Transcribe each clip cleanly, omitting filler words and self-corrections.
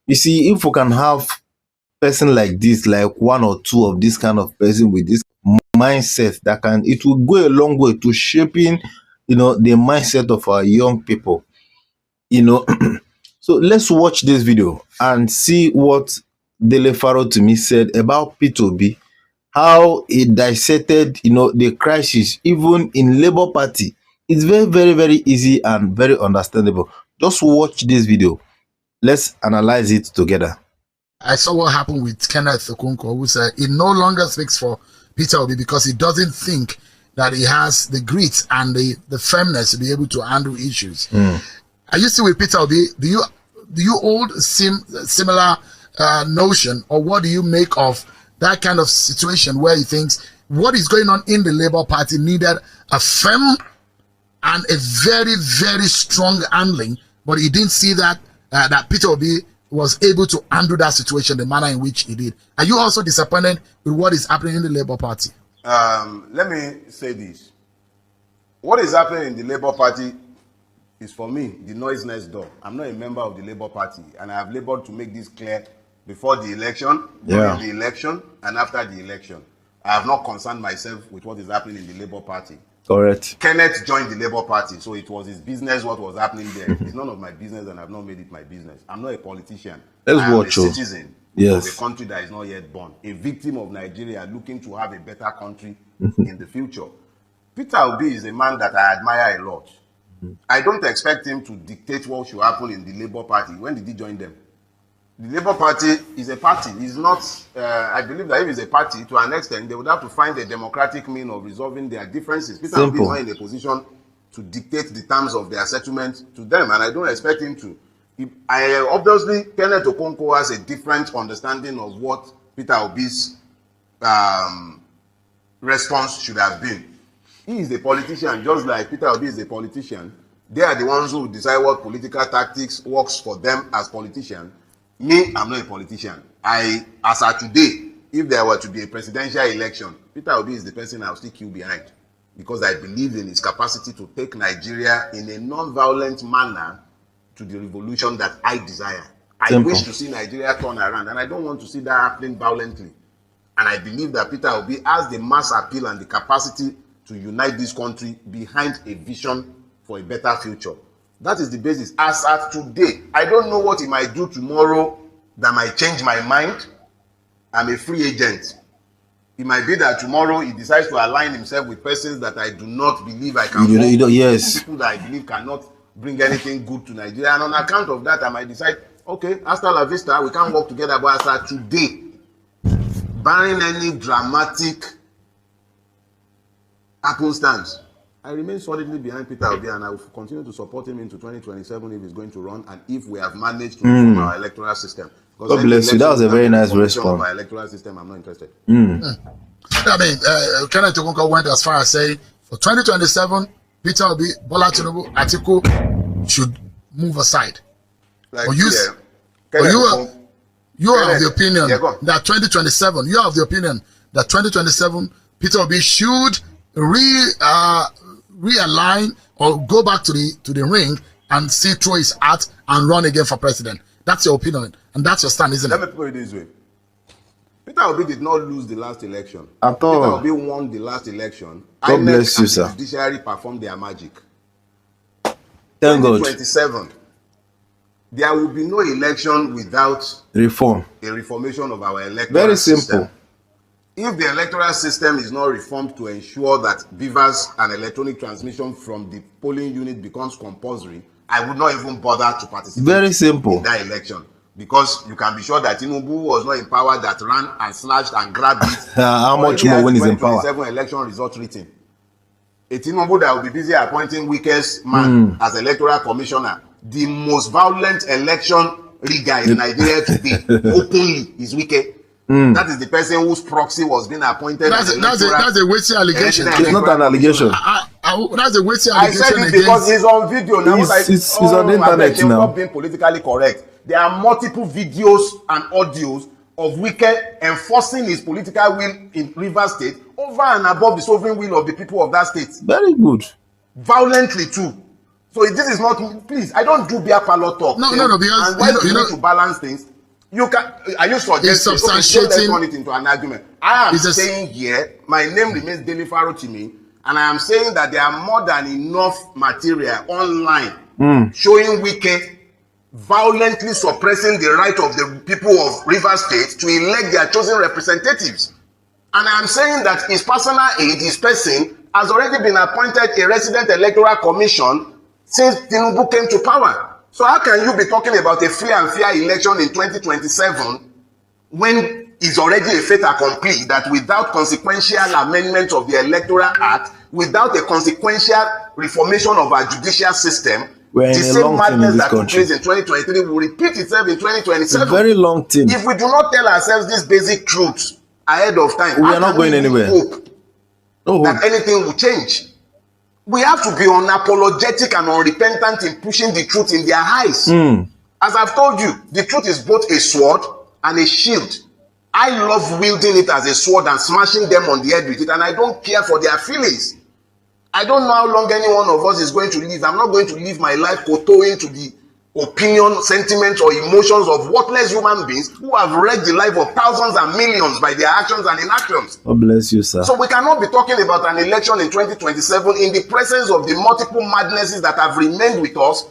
You see, if we can have person like this, like one or two of this kind of person with this mindset, it will go a long way to shaping, the mindset of our young people. So let's watch this video and see what Dele Farotimi said about Peter Obi, how he dissected, the crisis even in Labour Party. It's very, very, very easy and very understandable. Just watch this video. Let's analyze it together. I saw what happened with Kenneth Okonkwo, who said he no longer speaks for Peter Obi because he doesn't think that he has the grit and the firmness to be able to handle issues. Are you still with Peter Obi? Do you hold similar notion, or what do you make of that kind of situation where he thinks what is going on in the Labour Party needed a firm and a very, very strong handling, but he didn't see that that Peter Obi was able to handle that situation the manner in which he did. Are you also disappointed with what is happening in the Labour Party? Let me say this. What is happening in the Labour Party is, for me, the noise next door. I'm not a member of the Labour Party, and I have labored to make this clear before the election, during the election, and after the election. I have not concerned myself with what is happening in the Labour Party. Correct. Kenneth joined the Labour Party, so it was his business what was happening there. It's none of my business, and I've not made it my business. I'm not a politician. I'm a citizen of a country that is not yet born, a victim of Nigeria looking to have a better country in the future. Peter Obi is a man that I admire a lot. I don't expect him to dictate what should happen in the Labour Party. When did he join them? The Labour Party is a party. It's not, I believe that if it's a party, to an extent, they would have to find a democratic means of resolving their differences. Peter Obi is not in a position to dictate the terms of their settlement to them, and I don't expect him to. Obviously, Kenneth Okonkwo has a different understanding of what Peter Obi's response should have been. He is a politician, just like Peter Obi is a politician. They are the ones who decide what political tactics works for them as politicians. Me, I'm not a politician. As of today, if there were to be a presidential election, Peter Obi is the person I'll still queue behind, because I believe in his capacity to take Nigeria in a non-violent manner to the revolution that I desire. I wish to see Nigeria turn around, and I don't want to see that happening violently. And I believe that Peter Obi has the mass appeal and the capacity to unite this country behind a vision for a better future. That is the basis. As at today, I don't know what he might do tomorrow that might change my mind. I'm a free agent. It might be that tomorrow he decides to align himself with persons that I do not believe I can vote. Yes. People that I believe cannot bring anything good to Nigeria. And on account of that, I might decide, okay, hasta la vista, we can't work together. But as at today, barring any dramatic happenstance, I remain solidly behind Peter Obi, and I will continue to support him into 2027 if he's going to run, and if we have managed to reform our electoral system. God bless you. That was a very nice response. My electoral system, I'm not interested. I mean, Kenneth Okonkwo went as far as saying, for 2027, Peter Obi, Bola Tinubu, Atiku should move aside. Like, you are of the opinion that 2027, you are of the opinion that 2027, Peter Obi should realign or go back to the ring and see through his hat and run again for president. That's your opinion, and that's your stand, isn't it? Let me put it this way. Peter Obi did not lose the last election. At all. Peter Obi won the last election. God bless you, sir. The judiciary performed their magic. Thank God. 2027, there will be no election without a reformation of our electoral system. Very simple. If the electoral system is not reformed to ensure that beavers and electronic transmission from the polling unit becomes compulsory, I would not even bother to participate in that election. Because you can be sure that Tinubu was not in power, that ran and slashed and grabbed it. How much more when he's in power? 2027 election result written. A Tinubu that will be busy appointing weakest man as electoral commissioner. The most violent election rigger in Nigeria today, openly, is Wike. That is the person whose proxy was being appointed. That's a weighty allegation. It's not an allegation. That's a weighty allegation. I said it because it's on video now. It's on the internet now. Not being politically correct. There are multiple videos and audios of Wike enforcing his political will in Rivers State over and above the sovereign will of the people of that state. Very good. Violently too. So this is not, please, I don't do beer parlor talk. No, because and when you need to balance things, You can. Are you suggesting? Okay, let's turn it into an argument. I am saying here, my name remains Daily Farotimi, and I am saying that there are more than enough material online showing Wike violently suppressing the right of the people of Rivers State to elect their chosen representatives. And I am saying that his personal aide, his person, has already been appointed a resident electoral commission since Tinubu came to power. So how can you be talking about a free and fair election in 2027 when it's already a fait accompli that without consequential amendment of the Electoral Act, without a consequential reformation of our judicial system, the same madness that took place in 2023 will repeat itself in 2027. It's a very long thing. If we do not tell ourselves these basic truths ahead of time, we are not going anywhere. Hope that anything will change. We have to be unapologetic and unrepentant in pushing the truth in their eyes. As I've told you, the truth is both a sword and a shield. I love wielding it as a sword and smashing them on the head with it, and I don't care for their feelings. I don't know how long any one of us is going to live. I'm not going to live my life kowtowing to the opinion, sentiments, or emotions of worthless human beings who have wrecked the life of thousands and millions by their actions and inactions. God bless you, sir. So we cannot be talking about an election in 2027 in the presence of the multiple madnesses that have remained with us,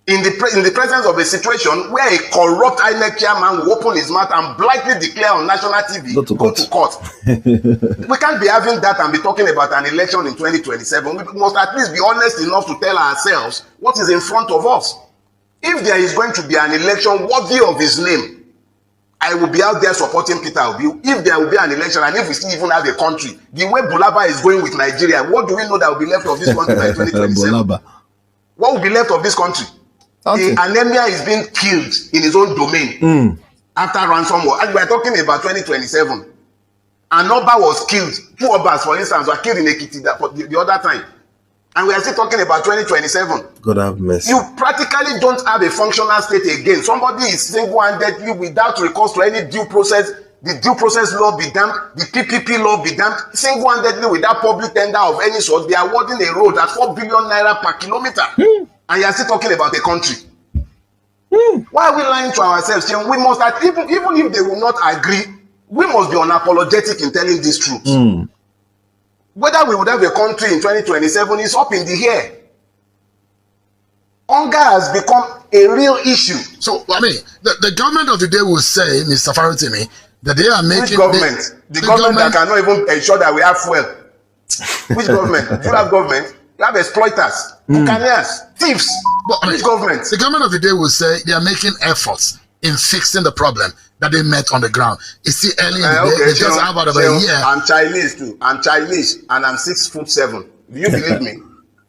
in the presence of a situation where a corrupt INEC chairman will open his mouth and blithely declare on national TV, go to court. We can't be having that and be talking about an election in 2027. We must at least be honest enough to tell ourselves what is in front of us. If there is going to be an election worthy of his name, I will be out there supporting Peter Obi. If there will be an election, and if we still even have a country, the way Bulaba is going with Nigeria, what do we know that will be left of this country by 2027? What will be left of this country? Anemia is being killed in his own domain after ransom war. And we are talking about 2027. An Oba was killed. 2 Obas, for instance, were killed in Ekiti the other time. And we are still talking about 2027. God have mercy. You practically don't have a functional state again. Somebody is single-handedly, without recourse to any due process, the due process law be damned, the PPP law be damned, single-handedly without public tender of any sort, they are awarding a road at 4 billion naira per kilometer. And you are still talking about a country. Why are we lying to ourselves? We must, even if they will not agree, we must be unapologetic in telling this truth. Whether we would have a country in 2027 is up in the air. Hunger has become a real issue. So, I mean, the government of the day will say, Mr. Farotimi, that they are making... Which government? The government that cannot even ensure that we have fuel. Which government? Do you have government? You have exploiters, buccaneers, thieves. But, which government? The government of the day will say they are making efforts in fixing the problem that they met on the ground. It's still early in the day. They just have about a year. I'm Chinese too. I'm Chinese and I'm 6'7". Do you believe me?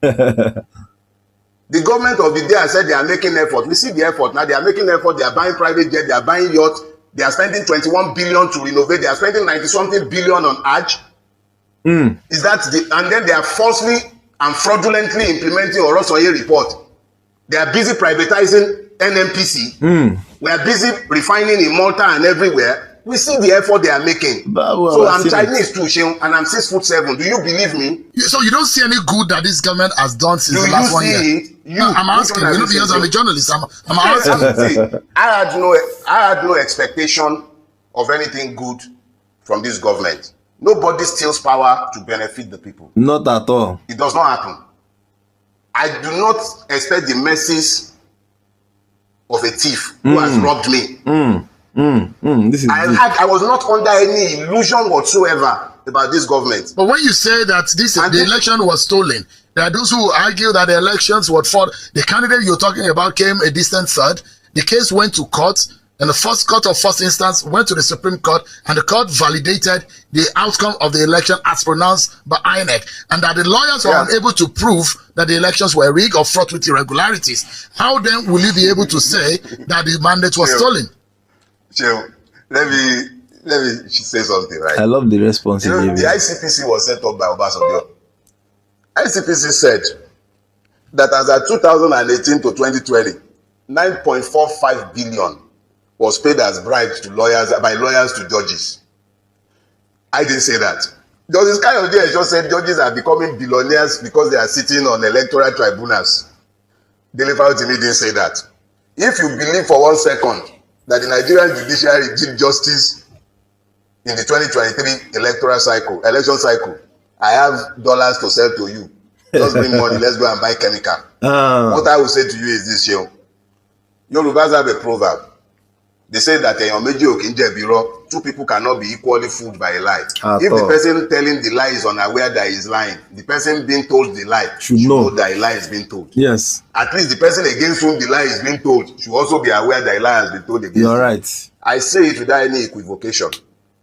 The government of the day has said they are making effort. We see the effort now. They are making effort. They are buying private jet. They are buying yacht. They are spending 21 billion to renovate. They are spending 90-something billion on Hajj. Is that and then they are falsely and fraudulently implementing Orosoye report. They are busy privatizing NNPC. We are busy refining in Malta and everywhere. We see the effort they are making. So I'm Chinese too, Sheung, and I'm 6'7". Do you believe me? So you don't see any good that this government has done since the last 1 year? I'm asking. You know, because I'm a journalist. I'm asking. I had no expectation of anything good from this government. Nobody steals power to benefit the people. Not at all. It does not happen. I do not expect the mercies of a thief who has robbed me. I was not under any illusion whatsoever about this government. But when you say that the election was stolen, there are those who argue that the elections were fought. The candidate you're talking about came a distant third. The case went to court, and the first court of first instance went to the Supreme Court, and the court validated the outcome of the election as pronounced by INEC, and that the lawyers were unable to prove that the elections were rigged or fraught with irregularities. How then will you be able to say that the mandate was stolen? Let me say something, right? I love the response. You know, the ICPC was set up by Obasanjo. ICPC said that as of 2018 to 2020, 9.45 billion was paid as bribes to lawyers by lawyers to judges. I didn't say that. There was this kind of day just said judges are becoming billionaires because they are sitting on electoral tribunals. Daily Farotimi didn't say that. If you believe for 1 second that the Nigerian judiciary did justice in the 2023 election cycle. I have dollars to sell to you. Just bring money, let's go and buy chemical. What I will say to you is this, yo. Yorubas have a proverb. They say that two people cannot be equally fooled by a lie. If the person telling the lie is unaware that he is lying, the person being told the lie should know that a lie is being told. Yes. At least the person against whom the lie is being told should also be aware that a lie has been told against You're him. right. I say it without any equivocation.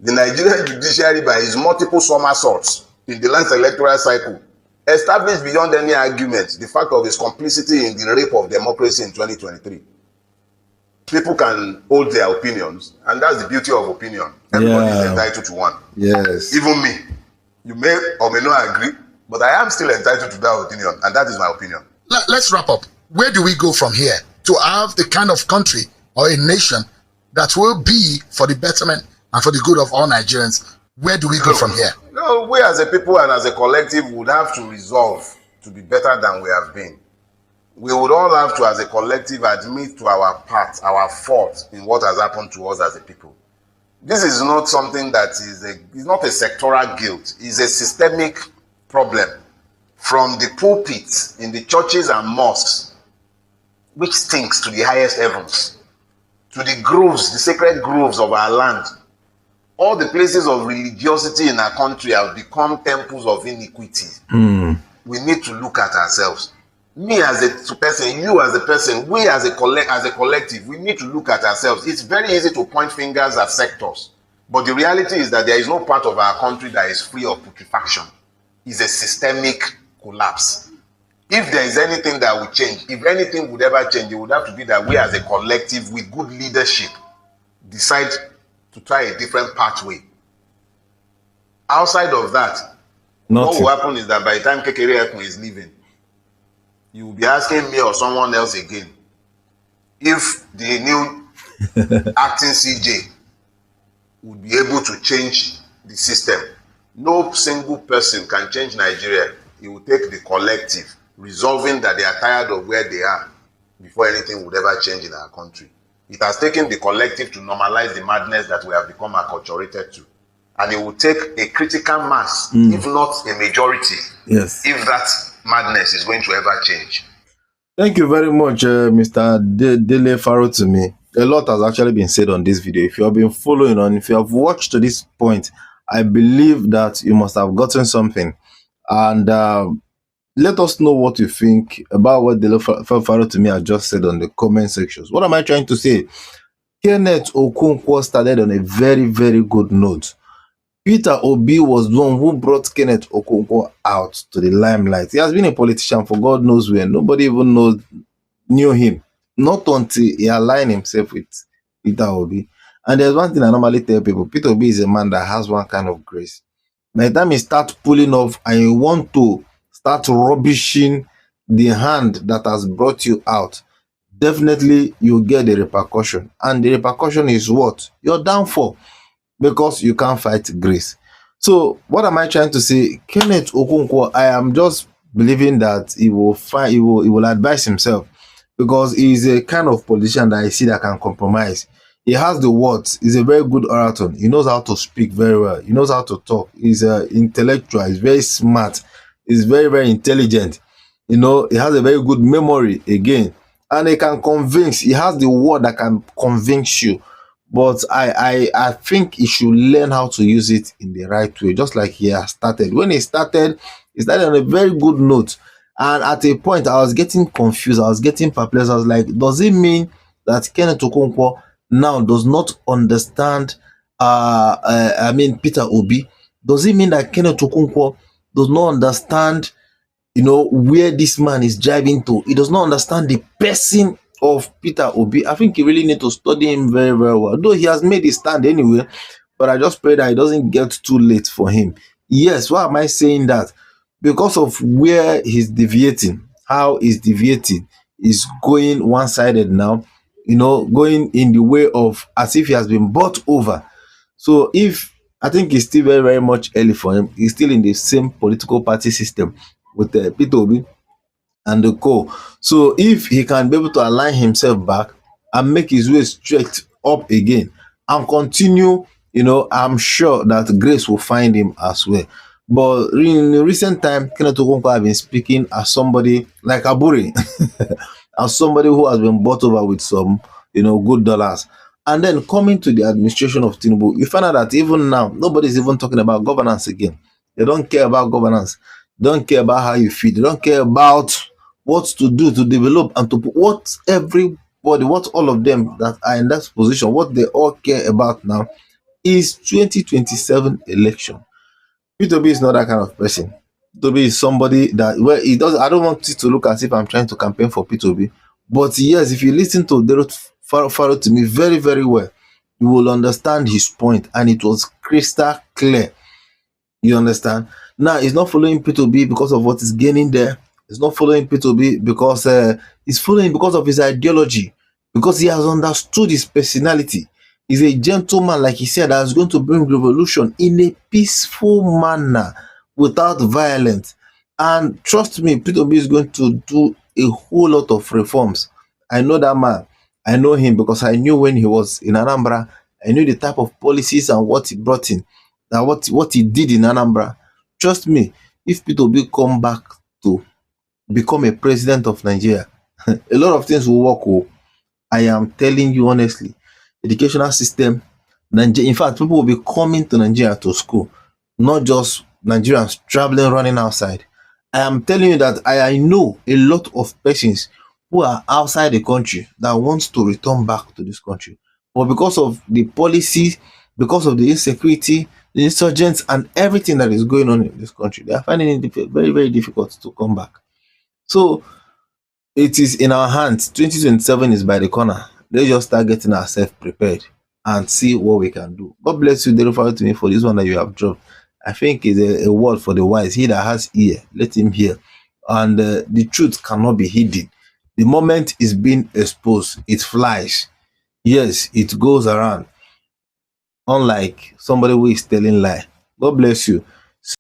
The Nigerian judiciary, by his multiple somersaults in the last electoral cycle, established beyond any argument the fact of his complicity in the rape of democracy in 2023. People can hold their opinions, and that's the beauty of opinion. Everybody is entitled to one. Yes. Even me. You may or may not agree, but I am still entitled to that opinion, and that is my opinion. Let's wrap up. Where do we go from here to have the kind of country or a nation that will be for the betterment and for the good of all Nigerians? Where do we go from here? No, we as a people and as a collective would have to resolve to be better than we have been. We would all have to, as a collective, admit to our part, our fault in what has happened to us as a people. This is not something that is not a sectoral guilt. It's a systemic problem from the pulpits in the churches and mosques, which stinks to the highest heavens, to the groves, the sacred groves of our land. All the places of religiosity in our country have become temples of iniquity. We need to look at ourselves. Me as a person, you as a person, we as a collective, we need to look at ourselves. It's very easy to point fingers at sectors, but the reality is that there is no part of our country that is free of putrefaction. It's a systemic collapse. If there is anything that will change, if anything would ever change, it would have to be that we as a collective with good leadership decide to try a different pathway. Outside of that, what will happen is that by the time Kekere Ekun is leaving, you will be asking me or someone else again if the new acting CJ would be able to change the system. No single person can change Nigeria. It will take the collective resolving that they are tired of where they are before anything would ever change in our country. It has taken the collective to normalize the madness that we have become acculturated to. And it will take a critical mass, if not a majority, if that madness is going to ever change. Thank you very much, Mr. Dele Farotimi. A lot has actually been said on this video. If you have been following on, if you have watched to this point, I believe that you must have gotten something. And let us know what you think about what Dele Farotimi has just said on the comment sections. What am I trying to say? Kenneth Okonkwo started on a very, very good note. Peter Obi was the one who brought Kenneth Okonkwo out to the limelight. He has been a politician for God knows where. Nobody even knew him. Not until he aligned himself with Peter Obi. And there's one thing I normally tell people. Peter Obi is a man that has one kind of grace. By the time he starts pulling off and you want to start rubbishing the hand that has brought you out, definitely you get the repercussion. And the repercussion is what? Your downfall. Because you can't fight grace. So what am I trying to say? Kenneth Okonkwo, I am just believing that he will advise himself, because he is a kind of politician that I see that can compromise. He has the words. He's a very good orator. He knows how to speak very well. He knows how to talk. He's intellectual. He's very smart. He's very, very intelligent. You know, he has a very good memory again. And he can convince. He has the word that can convince you. But I think he should learn how to use it in the right way, just like he has started. When he started on a very good note. And at a point, I was getting confused. I was getting perplexed. I was like, does it mean that Kenneth Okonkwo now does not understand, Peter Obi? Does it mean that Kenneth Okonkwo does not understand, where this man is driving to? He does not understand the person of Peter Obi. I think you really need to study him very, very well. Though he has made his stand anyway, but I just pray that it doesn't get too late for him. Yes, why am I saying that? Because of where he's deviating, how he's deviating, is going one-sided now, going in the way of as if he has been bought over. So I think it's still very, very much early for him. He's still in the same political party system with Peter Obi and the co. So if he can be able to align himself back and make his way straight up again and continue. I'm sure that grace will find him as well. But in the recent time, Kenneth Okonkwo have been speaking as somebody like Aburi, as somebody who has been bought over with some, good dollars. And then coming to the administration of Tinubu, you find out that even now, nobody's even talking about governance again. They don't care about governance. They don't care about how you feel. They don't care about what to do to develop and to put what everybody, what all of them that are in that position, what they all care about now is 2027 election. Peter Obi is not that kind of person. Peter Obi is somebody that, well, he does. I don't want it to look as if I'm trying to campaign for Peter Obi, but yes, if you listen to Farotimi very, very well, you will understand his point, and it was crystal clear. You understand? Now, he's not following P2B because of what he's gaining there. He's not following P2B because he's following because of his ideology, because he has understood his personality. He's a gentleman, like he said, that's going to bring revolution in a peaceful manner without violence. And trust me, P2B is going to do a whole lot of reforms. I know that man. I know him because I knew when he was in Anambra, I knew the type of policies and what he brought in. Now, what he did in Anambra, trust me, if Peter Obi come back to become a president of Nigeria, a lot of things will work. Oh. I am telling you honestly, educational system, Nigeria, in fact, people will be coming to Nigeria to school, not just Nigerians traveling, running outside. I am telling you that I know a lot of persons who are outside the country that wants to return back to this country. But because of the policy, because of the insecurity, the insurgents, and everything that is going on in this country, they are finding it very, very difficult to come back. So it is in our hands. 2027 is by the corner. Let's just start getting ourselves prepared and see what we can do. God bless you, Farotimi, for this one that you have dropped. I think it's a word for the wise. He that has ear, let him hear. And the truth cannot be hidden. The moment it's being exposed, it flies. Yes, it goes around. Unlike somebody who is telling lie. God bless you.